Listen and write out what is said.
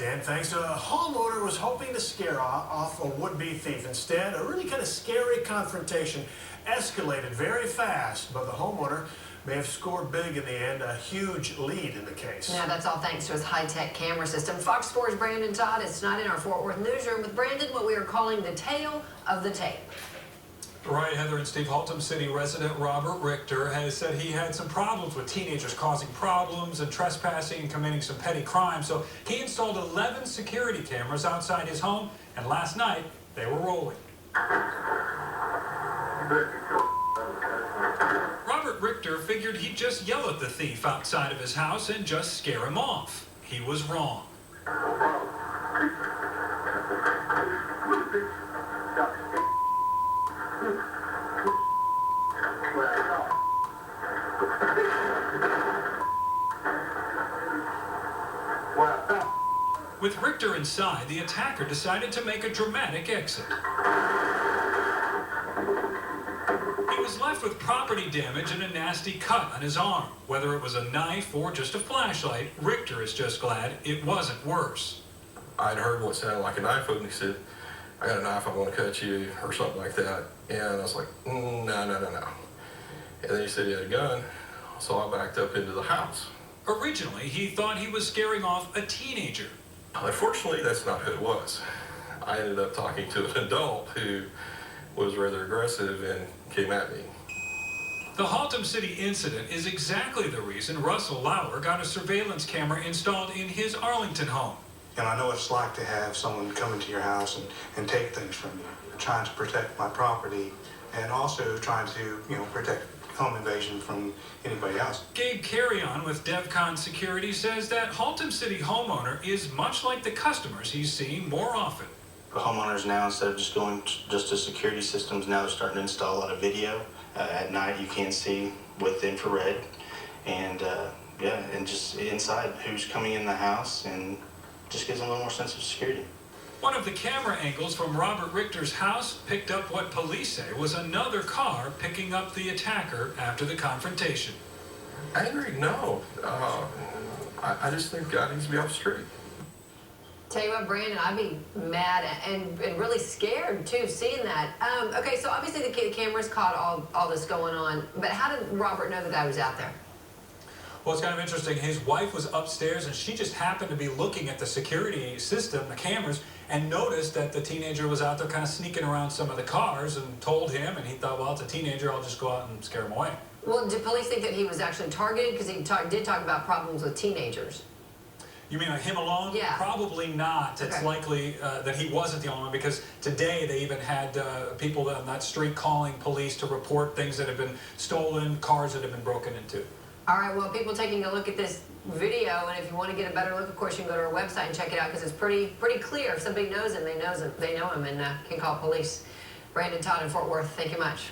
And thanks to a homeowner was hoping to scare off a would-be thief. Instead, a really kind of scary confrontation escalated very fast, but the homeowner may have scored big in the end, a huge lead in the case. Yeah, that's all thanks to his high-tech camera system. Fox 4's Brandon Todd is tonight in our Fort Worth newsroom with Brandon, what we are calling the tale of the tape. Right, Heather and Steve. Haltom City resident Robert Richter has said he had some problems with teenagers causing problems and trespassing and committing some petty crimes. So he installed 11 security cameras outside his home, and last night they were rolling. Robert Richter figured he'd just yell at the thief outside of his house and just scare him off. He was wrong. With Richter inside, the attacker decided to make a dramatic exit. He was left with property damage and a nasty cut on his arm. Whether it was a knife or just a flashlight, Richter is just glad it wasn't worse. I'd heard what sounded like a knife and he said, "I got a knife, I want to cut you," or something like that. And I was like, no. And then he said he had a gun, so I backed up into the house. Originally, he thought he was scaring off a teenager. Unfortunately, that's not who it was. I ended up talking to an adult who was rather aggressive and came at me. The Haltom City incident is exactly the reason Russell Lauer got a surveillance camera installed in his Arlington home. And I know what it's like to have someone come into your house and take things from you. Trying to protect my property and also trying to, protect home invasion from anybody else. Gabe Carrion with Devcon Security says that Haltom City homeowner is much like the customers he's seeing more often. The homeowners now, instead of just going just to security systems, now they're starting to install a lot of video. At night you can see with infrared and and just inside who's coming in the house, and just gives them a little more sense of security. One of the camera angles from Robert Richter's house picked up what police say was another car picking up the attacker after the confrontation. Angry? No. I just think God needs to be off the street. Tell you what, Brandon, I'd be mad and really scared too, seeing that. Okay, so obviously the cameras caught all this going on, but how did Robert know the guy was out there? Well, it's kind of interesting. His wife was upstairs, and she just happened to be looking at the security system, the cameras, and noticed that the teenager was out there kind of sneaking around some of the cars, and told him, and he thought, well, it's a teenager, I'll just go out and scare him away. Well, did police think that he was actually targeted? Because he did talk about problems with teenagers. You mean like him alone? Yeah. Probably not. It's likely that he wasn't the only one, because today they even had people on that street calling police to report things that have been stolen, cars that have been broken into. All right, well, people taking a look at this video, and if you want to get a better look, of course, you can go to our website and check it out, because it's pretty clear. If somebody knows him, they know him, and can call police. Brandon Todd in Fort Worth, thank you much.